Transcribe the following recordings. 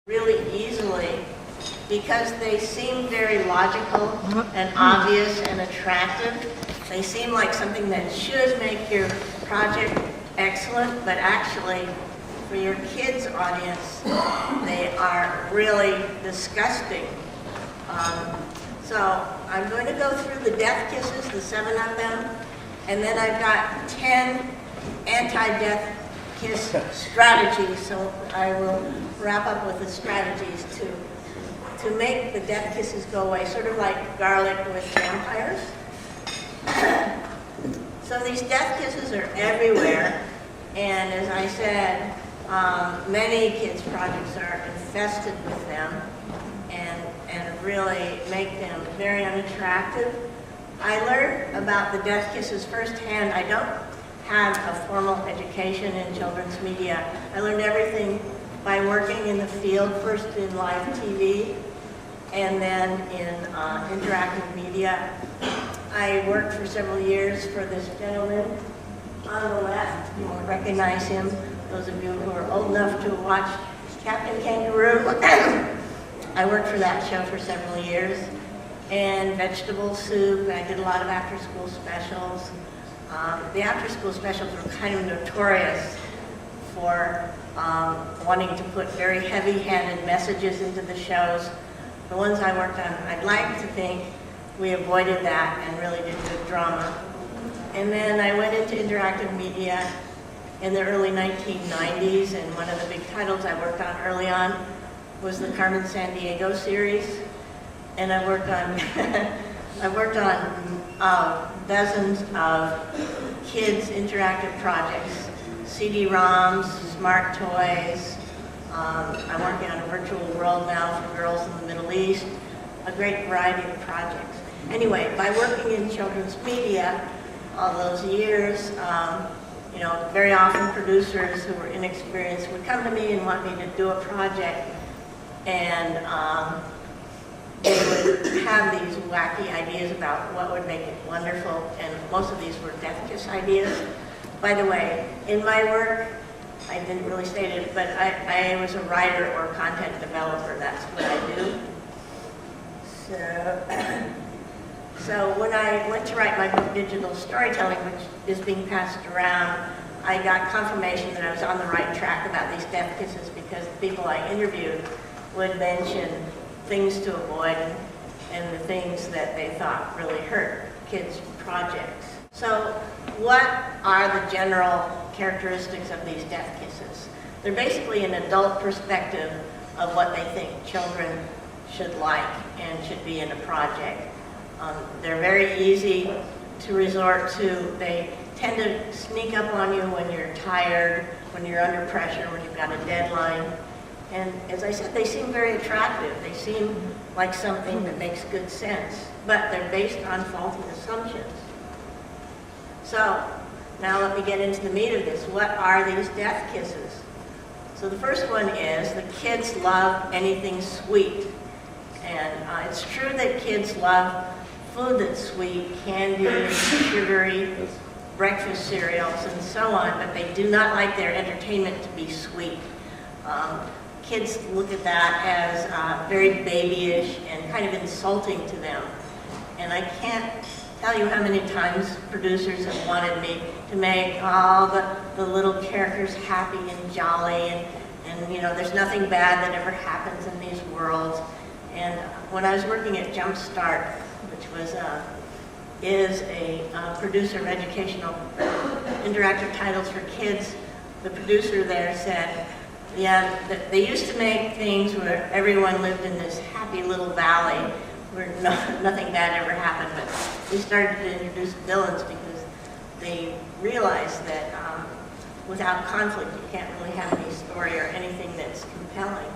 really easily because they seem very logical and obvious and attractive. They seem like something that should make your project excellent, but actually for your kids' audience, they are really disgusting. So I'm going to go through the death kisses, the 7 of them, and then I've got 10 anti-death kiss strategies. So I will wrap up with the strategies to make the death kisses go away, sort of like garlic with vampires. So these death kisses are everywhere, and as I said, many kids' projects are infested with them and really make them very unattractive. I learned about the death kisses firsthand. I don't have a formal education in children's media. I learned everything by working in the field, first in live TV and then in interactive media. I worked for several years for this gentleman on the left. You won't recognize him, those of you who are old enough to watch Captain Kangaroo. I worked for that show for several years. And vegetable soup, I did a lot of after-school specials. The after-school specials were kind of notorious for wanting to put very heavy-handed messages into the shows. The ones I worked on, I'd like to think we avoided that and really did good drama. And then I went into interactive media in the early 1990s, and one of the big titles I worked on early on was the Carmen Sandiego series. And I worked on dozens of kids' interactive projects, CD-ROMs, smart toys. I'm working on a virtual world now for girls in the Middle East, a great variety of projects. Anyway, by working in children's media all those years, you know, very often producers who were inexperienced would come to me and want me to do a project, and they would have these wacky ideas about what would make it wonderful, and most of these were death kiss ideas. By the way, in my work, I didn't really state it, but I was a writer or content developer. That's what I do. So when I went to write my book, Digital Storytelling, which is being passed around, I got confirmation that I was on the right track about these death kisses because the people I interviewed would mention things to avoid and the things that they thought really hurt kids' projects. So what are the general characteristics of these death kisses? They're basically an adult perspective of what they think children should like and should be in a project. They're very easy to resort to. They tend to sneak up on you when you're tired, when you're under pressure, when you've got a deadline. And as I said, they seem very attractive. They seem like something that makes good sense, but they're based on faulty assumptions. So now let me get into the meat of this. What are these death kisses? So the first one is the kids love anything sweet. And it's true that kids love food that's sweet, candy, sugary, breakfast cereals, and so on, but they do not like their entertainment to be sweet. Kids look at that as very babyish and kind of insulting to them. And I can't tell you how many times producers have wanted me to make all the little characters happy and jolly, and you know, there's nothing bad that ever happens in these worlds. And when I was working at Jumpstart, which is a producer of educational interactive titles for kids, the producer there said, yeah, they used to make things where everyone lived in this happy little valley where nothing bad ever happened, but we started to introduce villains because they realized that without conflict you can't really have any story or anything that's compelling.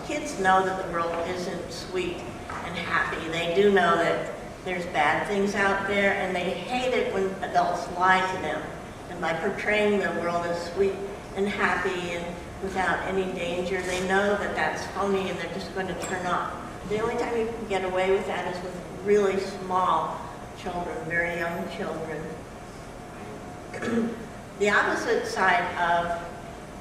Kids know that the world isn't sweet and happy. They do know that there's bad things out there, and they hate it when adults lie to them. And by portraying the world as sweet and happy and without any danger, they know that that's phony and they're just going to turn off. The only time you can get away with that is with really small children, very young children. The opposite side of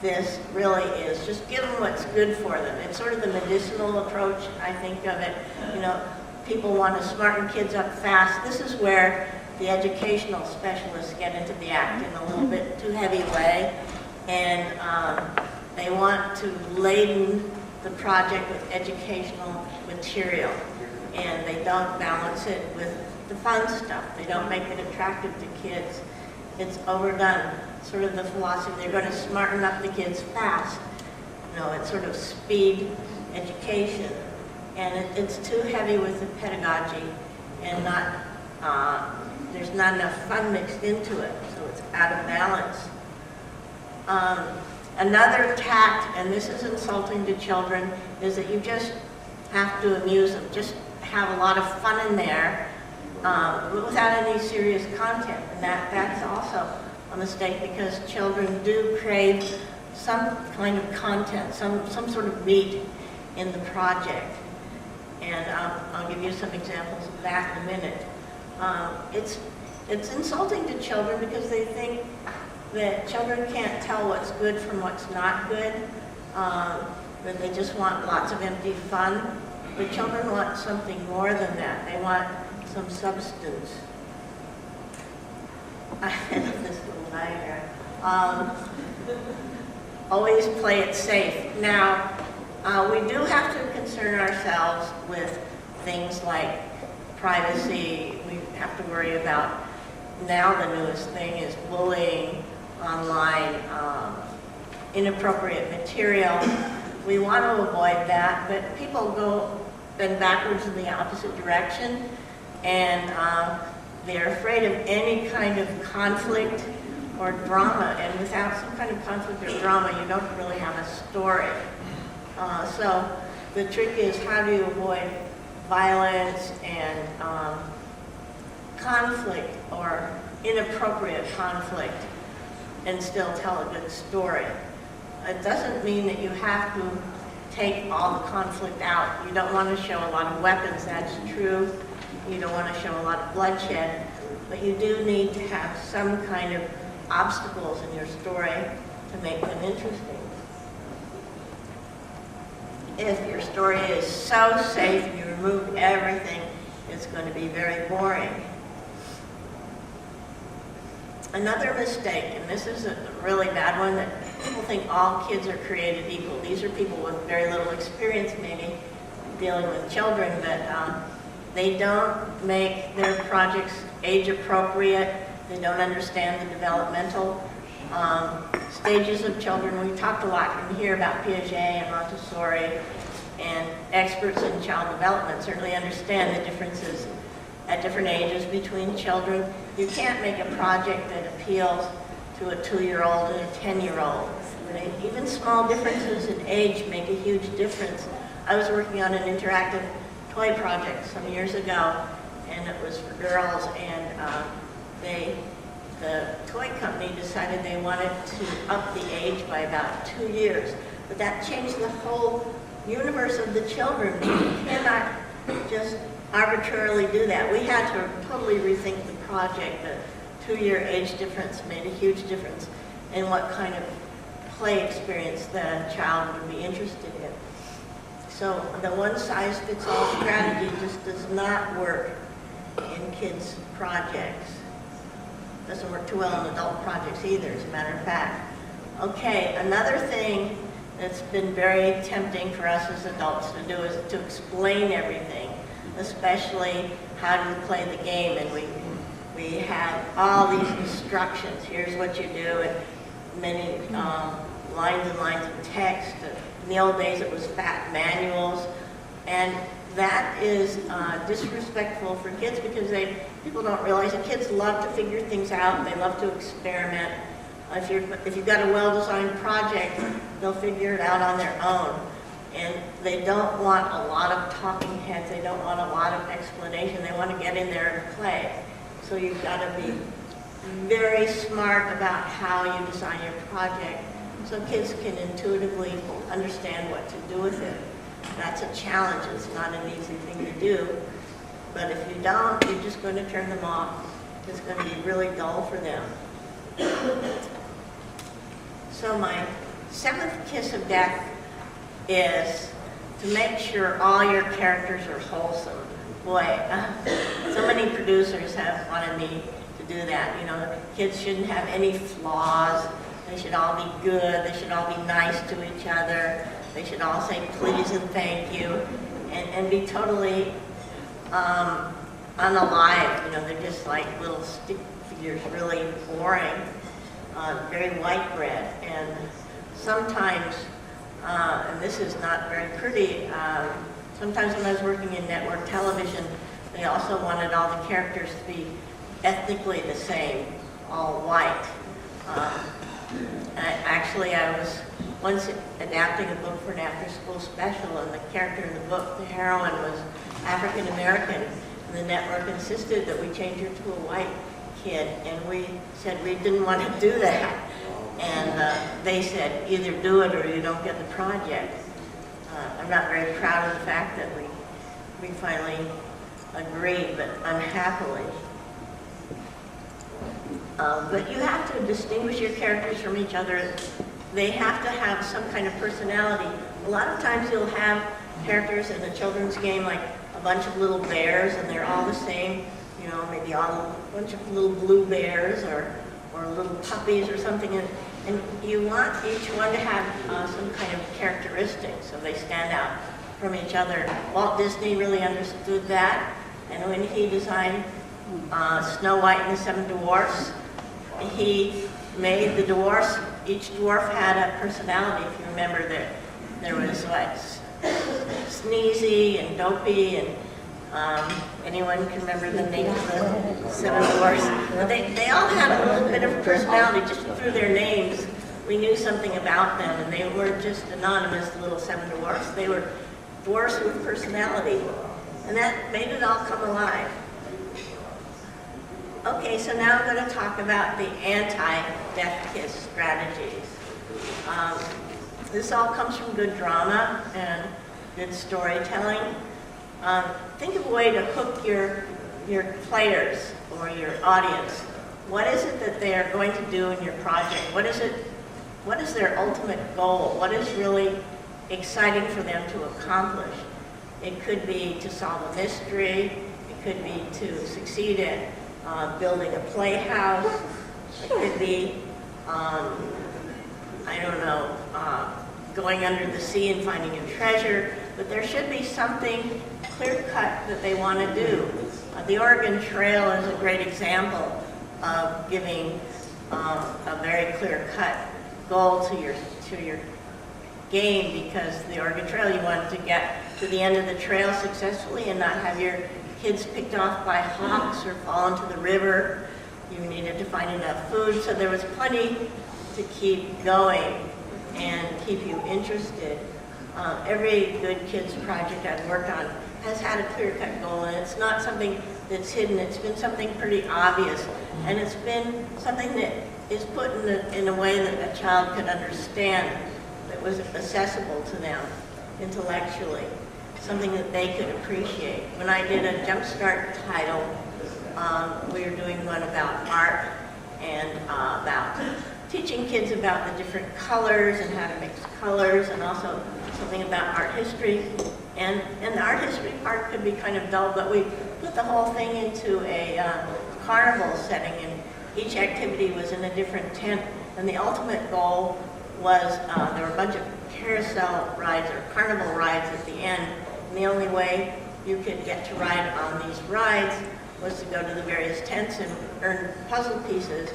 this really is. Just give them what's good for them. It's sort of the medicinal approach, I think of it. You know, people want to smarten kids up fast. This is where the educational specialists get into the act in a little bit too heavy way. And they want to laden the project with educational material. And they don't balance it with the fun stuff. They don't make it attractive to kids. It's overdone. Sort of the philosophy, they're going to smarten up the kids fast. You know, it's sort of speed education. And it's too heavy with the pedagogy and there's not enough fun mixed into it, so it's out of balance. Another tact, and this is insulting to children, is that you just have to amuse them. Just have a lot of fun in there without any serious content. And that's also a mistake, because children do crave some kind of content, some sort of meat in the project. And I'll give you some examples of that in a minute. It's insulting to children because they think that children can't tell what's good from what's not good, that they just want lots of empty fun. But children want something more than that. They want some substance. I have this little diagram. Always play it safe. Now, we do have to concern ourselves with things like privacy. We have to worry about, now the newest thing is bullying online, inappropriate material. We want to avoid that, but people go then backwards in the opposite direction, and they're afraid of any kind of conflict or drama, and without some kind of conflict or drama, you don't really have a story. So the trick is, how do you avoid violence and conflict or inappropriate conflict and still tell a good story? It doesn't mean that you have to take all the conflict out. You don't want to show a lot of weapons, that's true. You don't want to show a lot of bloodshed, but you do need to have some kind of obstacles in your story to make them interesting. If your story is so safe and you remove everything, it's going to be very boring. Another mistake, and this is a really bad one, that people think all kids are created equal. These are people with very little experience maybe dealing with children, but they don't make their projects age appropriate. They don't understand the developmental stages of children. We talked a lot in here about Piaget and Montessori, and experts in child development certainly understand the differences at different ages between children. You can't make a project that appeals to a 2-year-old and a 10-year-old. Even small differences in age make a huge difference. I was working on an interactive toy project some years ago, and it was for girls, and the toy company decided they wanted to up the age by about 2 years. But that changed the whole universe of the children. You cannot just arbitrarily do that. We had to totally rethink the project. The 2-year age difference made a huge difference in what kind of play experience the child would be interested in. So the one-size-fits-all strategy just does not work in kids' projects. Doesn't work too well in adult projects either, as a matter of fact. Okay, another thing that's been very tempting for us as adults to do is to explain everything, especially how to play the game. And we have all these instructions. Here's what you do, and many lines and lines of text. In the old days, it was fat manuals, and that is disrespectful for kids, because people don't realize that kids love to figure things out. They love to experiment. If you've got a well-designed project, they'll figure it out on their own. And they don't want a lot of talking heads. They don't want a lot of explanation. They want to get in there and play. So you've got to be very smart about how you design your project so kids can intuitively understand what to do with it. That's a challenge. It's not an easy thing to do. But if you don't, you're just going to turn them off. It's going to be really dull for them. So my seventh kiss of death is to make sure all your characters are wholesome. Boy, so many producers have wanted me to do that. You know, kids shouldn't have any flaws. They should all be good. They should all be nice to each other. They should all say please and thank you, and be totally unalive. You know, they're just like little stick figures, really boring, very white bread. And sometimes, and this is not very pretty, sometimes when I was working in network television, they also wanted all the characters to be ethnically the same, all white. Actually, I was once adapting a book for an after-school special, and the character in the book, the heroine, was African American, and the network insisted that we change her to a white kid, and we said we didn't want to do that. And they said, either do it or you don't get the project. I'm not very proud of the fact that we finally agreed, but unhappily. But you have to distinguish your characters from each other. They have to have some kind of personality. A lot of times you'll have characters in a children's game like a bunch of little bears, and they're all the same, you know, maybe all a bunch of little blue bears or little puppies or something. And you want each one to have some kind of characteristics so they stand out from each other. Walt Disney really understood that, and when he designed Snow White and the Seven Dwarfs, he made the dwarfs, each dwarf had a personality. If you remember, there was like Sneezy and Dopey, and anyone can remember the name of the Seven Dwarfs. They all had a little bit of personality. Just through their names, we knew something about them, and they weren't just anonymous little Seven Dwarfs. They were dwarfs with personality, and that made it all come alive. Okay, so now I'm going to talk about the anti-death kiss strategies. This all comes from good drama and good storytelling. Think of a way to hook your players or your audience. What is it that they are going to do in your project? What is their ultimate goal? What is really exciting for them to accomplish? It could be to solve a mystery. It could be to succeed at building a playhouse. It could be, I don't know, going under the sea and finding a treasure. But there should be something clear-cut that they want to do. The Oregon Trail is a great example of giving a very clear-cut goal to your game, because the Oregon Trail, you wanted to get to the end of the trail successfully and not have your kids picked off by hawks or fall into the river. You needed to find enough food, so there was plenty to keep going and keep you interested. Every good kids project I've worked on has had a clear-cut goal, and it's not something that's hidden. It's been something pretty obvious, and it's been something that is put in a way that a child could understand, that was accessible to them intellectually, something that they could appreciate. When I did a Jumpstart title, we were doing one about art and about teaching kids about the different colors and how to mix colors, and also something about art history. And the art history part could be kind of dull, but we put the whole thing into a carnival setting, and each activity was in a different tent. And the ultimate goal was there were a bunch of carousel rides or carnival rides at the end. And the only way you could get to ride on these rides was to go to the various tents and earn puzzle pieces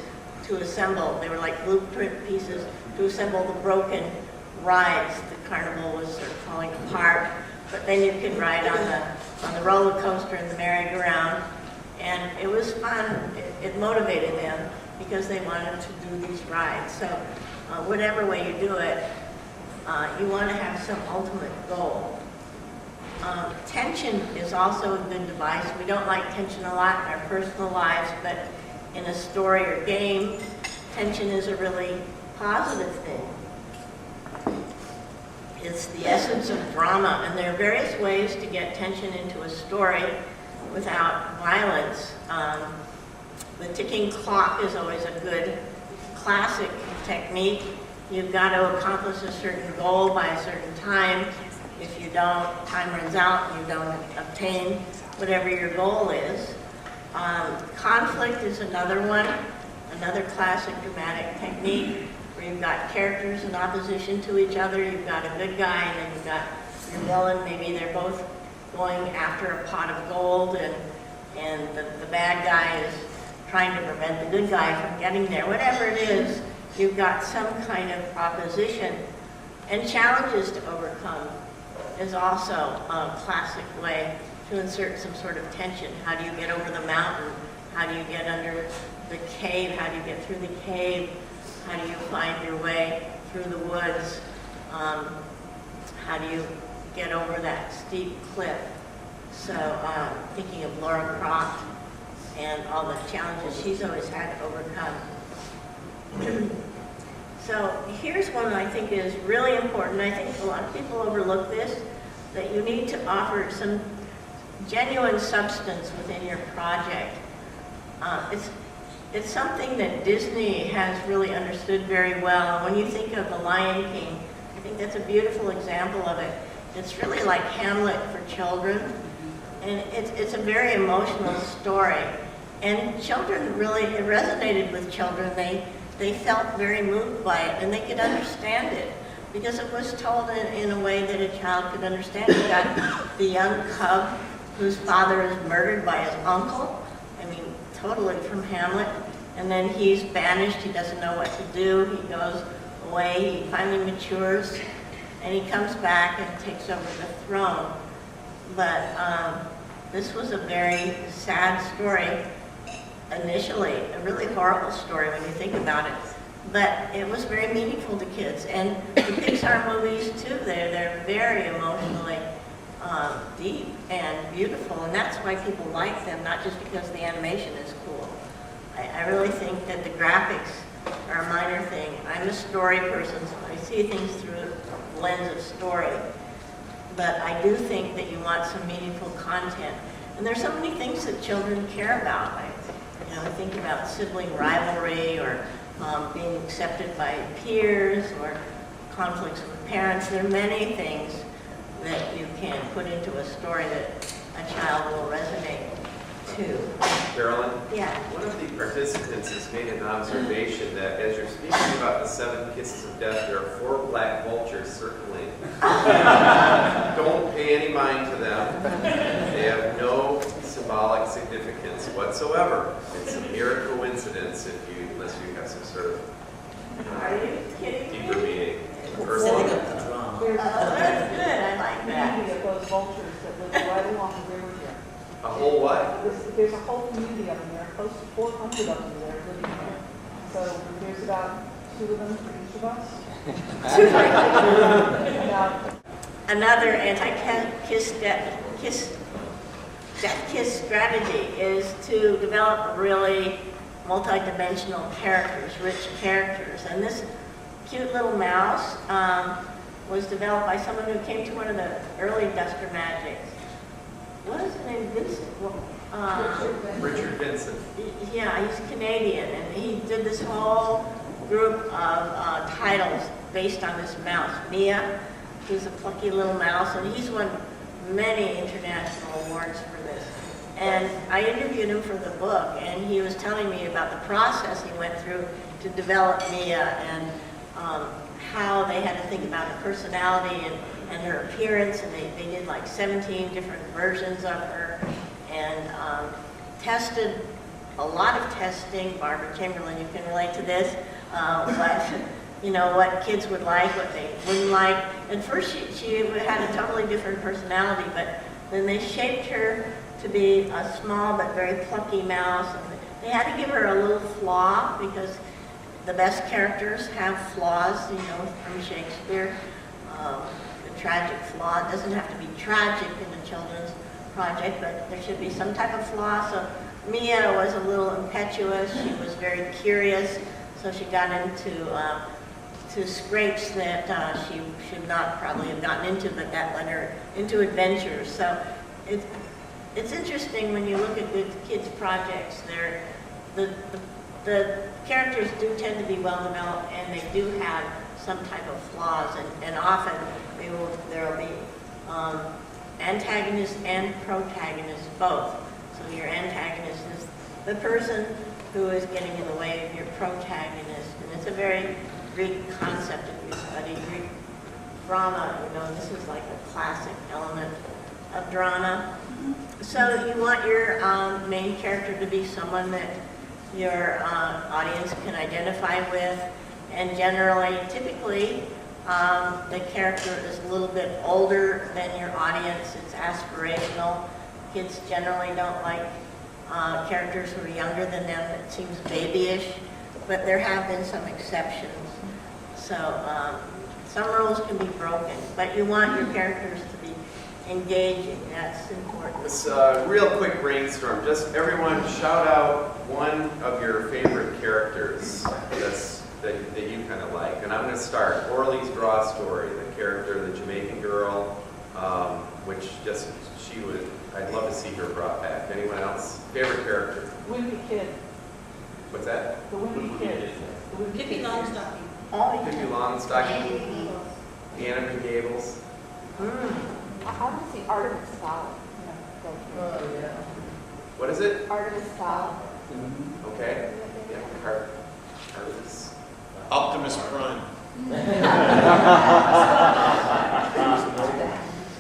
to assemble. They were like blueprint pieces to assemble the broken rides. The carnival was sort of falling apart, but then you could ride on the roller coaster and the merry-go-round, and it was fun. It motivated them because they wanted to do these rides. So whatever way you do it, you want to have some ultimate goal. Tension is also a good device. We don't like tension a lot in our personal lives, but in a story or game, tension is a really positive thing. It's the essence of drama, and there are various ways to get tension into a story without violence. The ticking clock is always a good classic technique. You've got to accomplish a certain goal by a certain time. If you don't, time runs out and you don't obtain whatever your goal is. Conflict is another one, another classic dramatic technique where you've got characters in opposition to each other. You've got a good guy and then you've got your villain. Maybe they're both going after a pot of gold and the bad guy is trying to prevent the good guy from getting there. Whatever it is, you've got some kind of opposition and challenges to overcome is also a classic way to insert some sort of tension. How do you get over the mountain? How do you get under the cave? How do you get through the cave? How do you find your way through the woods? How do you get over that steep cliff? So thinking of Laura Croft and all the challenges she's always had to overcome. So here's one that I think is really important. I think a lot of people overlook this, that you need to offer some genuine substance within your project. It's something that Disney has really understood very well. And when you think of The Lion King, I think that's a beautiful example of it. It's really like Hamlet for children. And it's a very emotional story. And children really, it resonated with children. They felt very moved by it and they could understand it because it was told in a way that a child could understand. You got the young cub whose father is murdered by his uncle. I mean, totally from Hamlet. And then he's banished. He doesn't know what to do. He goes away. He finally matures. And he comes back and takes over the throne. But this was a very sad story initially, a really horrible story when you think about it. But it was very meaningful to kids. And the Pixar movies too, they're very emotionally deep and beautiful. And that's why people like them, not just because the animation is cool. I really think that the graphics are a minor thing. I'm a story person, so I see things through the lens of story. But I do think that you want some meaningful content. And there's so many things that children care about. I think about sibling rivalry or being accepted by peers or conflicts with parents. There are many things that you can put into a story that a child will resonate to. Carolyn? Yeah. One of the participants has made an observation that as you're speaking about the 7 kisses of death, there are 4 black vultures circling. Don't pay any mind to them. They have no symbolic significance whatsoever. It's a mere coincidence unless you have some sort of Are you kidding deeper me? meaning. Setting up the drama. Oh, that's good. I like that. Community of those vultures that live right along the river here. A whole what? There's a whole community of them there, close to 400 of them there living there. So there's about 2 of them for each of us. Another anti-kiss death kiss strategy is to develop really multi-dimensional characters, rich characters. And this cute little mouse was developed by someone who came to one of the early Duster Magics. What is his name? Vincent? Richard Vincent. Yeah, he's Canadian, and he did this whole group of titles based on this mouse. Mia, who's a plucky little mouse, and he's won many international awards for this. And I interviewed him for the book, and he was telling me about the process he went through to develop Mia and how they had to think about her personality and her appearance, and they did like 17 different versions of her and tested a lot of testing. Barbara Chamberlain, you can relate to this, what kids would like, what they wouldn't like. At first she had a totally different personality, but then they shaped her to be a small but very plucky mouse. And they had to give her a little flaw because the best characters have flaws, from Shakespeare. The tragic flaw. It doesn't have to be tragic in a children's project, but there should be some type of flaw. So Mia was a little impetuous. She was very curious, so she got into to scrapes that she should not probably have gotten into, but that led her into adventures. So it's interesting when you look at good kids' projects. The characters do tend to be well developed, and they do have some type of flaws, and often there will be antagonists and protagonists both. So your antagonist is the person who is getting in the way of your protagonist, and it's a very Greek concept if you study Greek drama. You know, this is like a classic element of drama. So you want your main character to be someone that your audience can identify with, and generally, typically, the character is a little bit older than your audience. It's aspirational. Kids generally don't like characters who are younger than them. It seems babyish, but there have been some exceptions. So some rules can be broken, but you want your characters to be engaging. That's important. This real quick brainstorm. Just everyone shout out one of your favorite characters that you kind of like. And I'm going to start. Orly's Draw Story, the character, the Jamaican girl, which just, I'd love to see her brought back. Anyone else? Favorite character? Wimpy Kid. What's that? The Wimpy Kid. The Wimpy Pippi Kid. Longstocking. Oh, Pippi Longstocking, Anna B. Gables. I want to see Artemis Fowl. Oh, yeah. What is it? Artemis Fowl. Okay. Yeah, Artemis. Optimus Prime.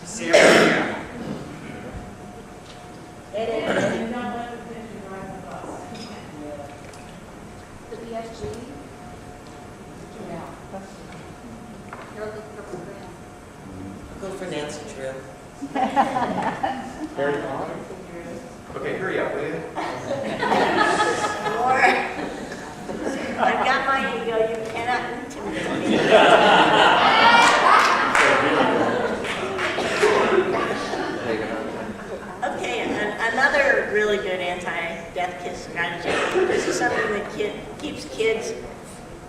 Sam. The BSG? Yeah. You're looking for program. Go for Nancy Drew. Harry Potter. Okay, hurry up, will you? or I've got my ego. You cannot intimidate me. Okay, and another really good anti-death kiss strategy. This is something that keeps kids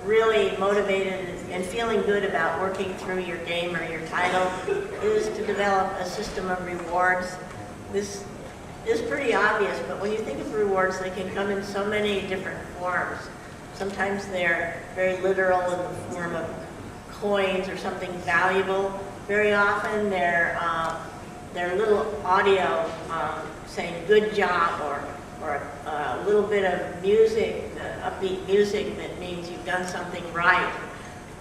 really motivated and feeling good about working through your game or your title, is to develop a system of rewards. This is pretty obvious, but when you think of rewards, they can come in so many different forms. Sometimes they're very literal in the form of coins or something valuable. Very often they're little audio saying good job, or a little bit of music, upbeat music that means you've done something right.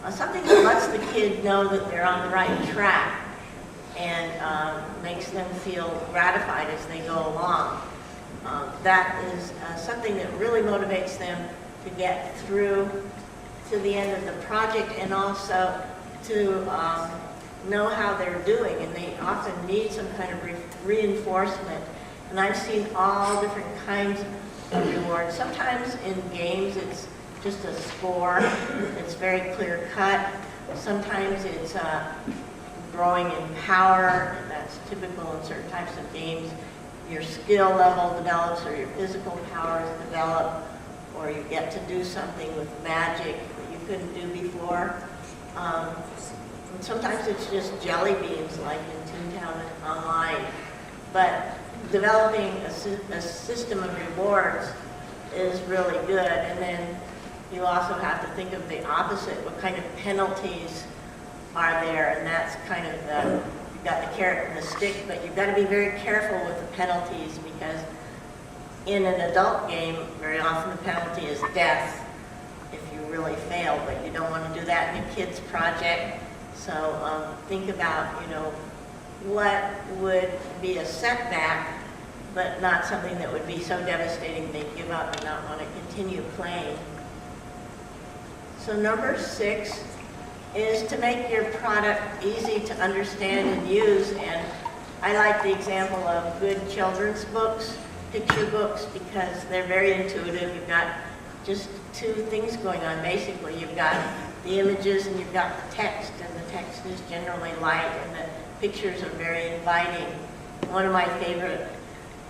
Something that lets the kid know that they're on the right track and makes them feel gratified as they go along. That is something that really motivates them to get through to the end of the project, and also to know how they're doing, and they often need some kind of reinforcement. And I've seen all different kinds of rewards. Sometimes in games it's just a score. It's very clear cut. Sometimes it's growing in power. That's typical in certain types of games. Your skill level develops, or your physical powers develop, or you get to do something with magic that you couldn't do before. And sometimes it's just jelly beans, like in Toontown Online. But developing a system of rewards is really good. And then you also have to think of the opposite. What kind of penalties are there? And that's kind of you've got the carrot and the stick, but you've got to be very careful with the penalties, because in an adult game, very often the penalty is death if you really fail, but you don't want to do that in a kid's project. So think about, what would be a setback, but not something that would be so devastating they give up and not want to continue playing. So number 6 is to make your product easy to understand and use. And I like the example of good children's books, picture books, because they're very intuitive. You've got just 2 things going on. Basically, you've got the images and you've got the text, and the text is generally light and the pictures are very inviting. One of my favorite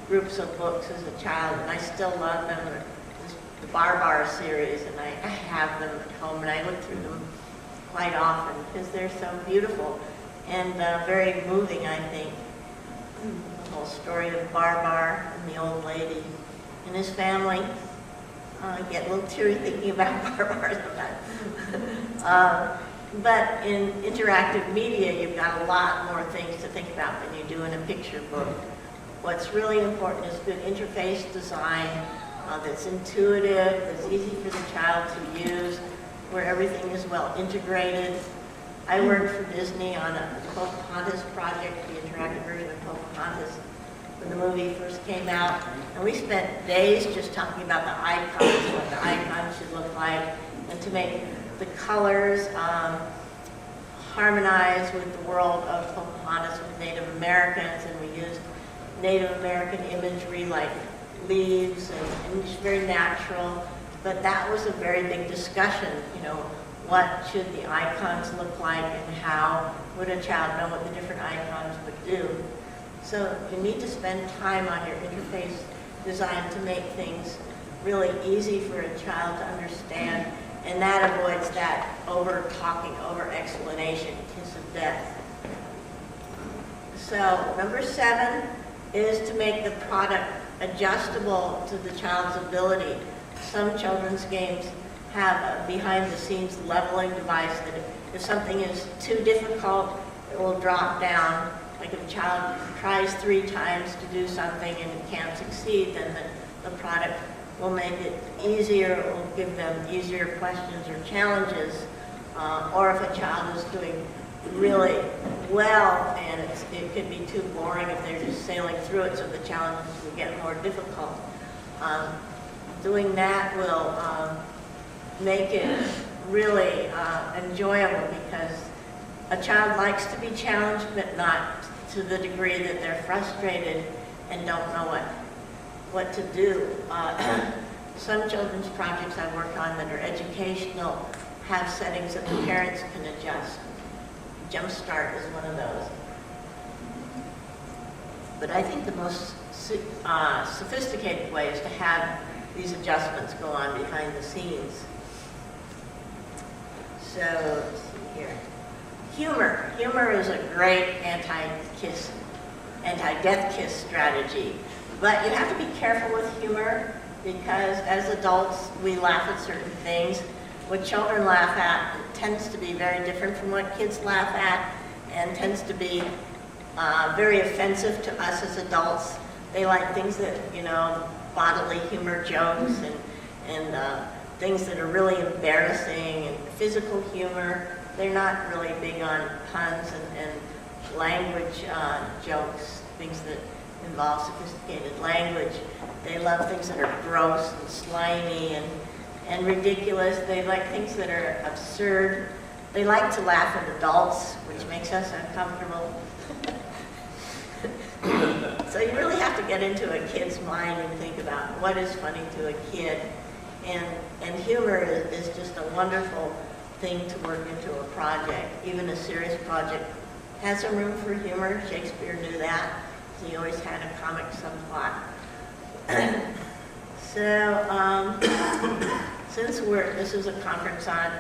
groups of books as a child, and I still love them, is the Bar series, and I have them at home, and I look through them quite often because they're so beautiful and very moving, I think. The whole story of Bar and the old lady and his family. I get a little teary thinking about Bar sometimes. But in interactive media, you've got a lot more things to think about than you do in a picture book. What's really important is good interface design that's intuitive, that's easy for the child to use, where everything is well integrated. I worked for Disney on a Pocahontas project, the interactive version of Pocahontas, when the movie first came out. And we spent days just talking about the icons, what the icons should look like, and to make the colors harmonize with the world of Pocahontas with Native Americans. And we used Native American imagery like leaves and just very natural. But that was a very big discussion, you know, what should the icons look like and how would a child know what the different icons would do. So you need to spend time on your interface design to make things really easy for a child to understand, and that avoids that over-talking, over-explanation, kiss of death. So number 7 is to make the product adjustable to the child's ability. Some children's games have a behind-the-scenes leveling device that if something is too difficult, it will drop down. Like if a child tries 3 times to do something and can't succeed, then the product will make it easier, it will give them easier questions or challenges. Or if a child is doing really well and it could be too boring if they're just sailing through it, so the challenges will get more difficult. Doing that will make it really enjoyable, because a child likes to be challenged, but not to the degree that they're frustrated and don't know what to do. Some children's projects I've worked on that are educational have settings that the parents can adjust. Jumpstart is one of those. But I think the most sophisticated way is to have these adjustments go on behind the scenes. So, let's see here. Humor. Humor is a great anti-death kiss strategy. But you have to be careful with humor, because as adults, we laugh at certain things. What children laugh at tends to be very different from what kids laugh at, and tends to be very offensive to us as adults. They like things that, you know, bodily humor jokes and things that are really embarrassing, and physical humor. They're not really big on puns and language jokes, things that involve sophisticated language. They love things that are gross and slimy and ridiculous. They like things that are absurd. They like to laugh at adults, which makes us uncomfortable. So you really have to get into a kid's mind and think about what is funny to a kid. And humor is just a wonderful thing to work into a project. Even a serious project has some room for humor. Shakespeare knew that. He always had a comic subplot. So, since this is a conference on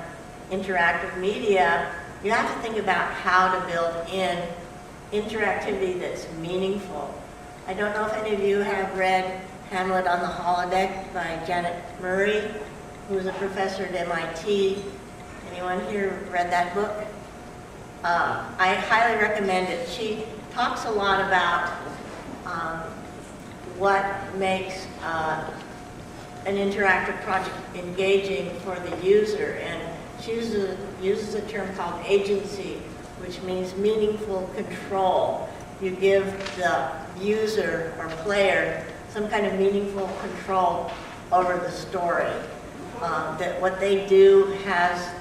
interactive media, you have to think about how to build in interactivity that's meaningful. I don't know if any of you have read Hamlet on the Holodeck by Janet Murray, who was a professor at MIT. Anyone here read that book? I highly recommend it. She talks a lot about what makes an interactive project engaging for the user, and she uses a term called agency, which means meaningful control. You give the user or player some kind of meaningful control over the story, that what they do has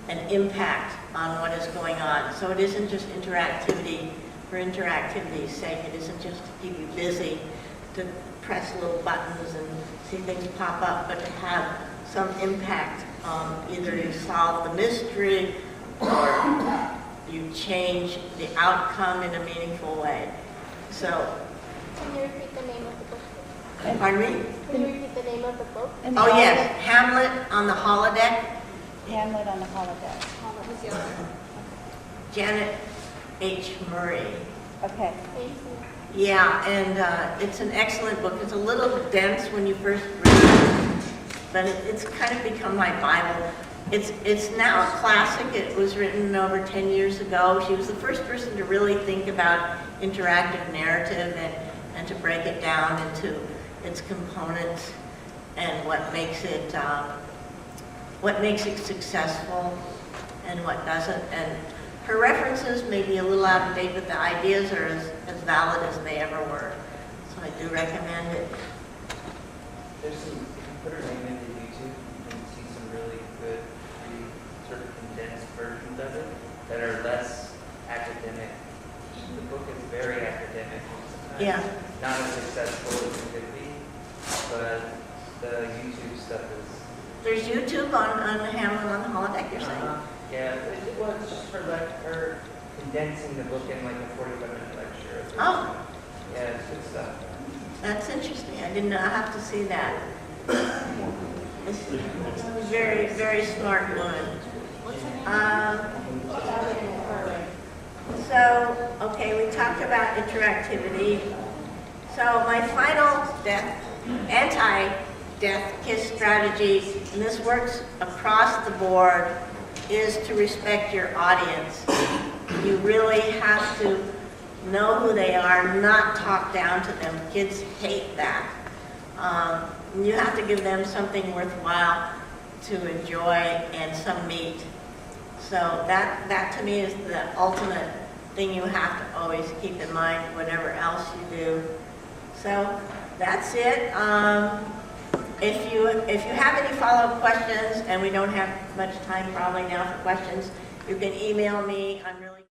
an impact on what is going on. So it isn't just interactivity for interactivity's sake. It isn't just to keep you busy, to press little buttons and see things pop up, but to have some impact. Either you solve the mystery or you change the outcome in a meaningful way. So, Can you repeat the name of the book? pardon me? Can you repeat the name of the book? Oh yes, Hamlet on the Holodeck, Hamlet on the Holodeck. Who's the author? Janet H. Murray. Okay. Thank you. Yeah, and it's an excellent book. It's a little dense when you first read it, but it's kind of become my Bible. It's now a classic. It was written over 10 years ago. She was the first person to really think about interactive narrative and to break it down into its components and what makes it successful and what doesn't. And her references may be a little out of date, but the ideas are as valid as they ever were. So I do recommend it. There's some, if you put her name into YouTube, you can see some really good, free, sort of condensed versions of it that are less academic. The book is very academic. Sometimes Yeah. not as successful as it could be, but the YouTube stuff is. There's YouTube on Hamlin on the holodeck, you're saying? Yeah, it was just for like her condensing the book in like a 45-minute lecture. Oh, Yeah, it's good stuff. that's interesting. I did not have to see that. This is a very, very smart woman. So, okay, we talked about interactivity. So my final anti-death kiss strategy, and this works across the board, is to respect your audience. You really have to know who they are, not talk down to them. Kids hate that. You have to give them something worthwhile to enjoy and some meat. So that to me is the ultimate thing you have to always keep in mind, whatever else you do. So that's it. If you have any follow-up questions, and we don't have much time probably now for questions, you can email me. I'm really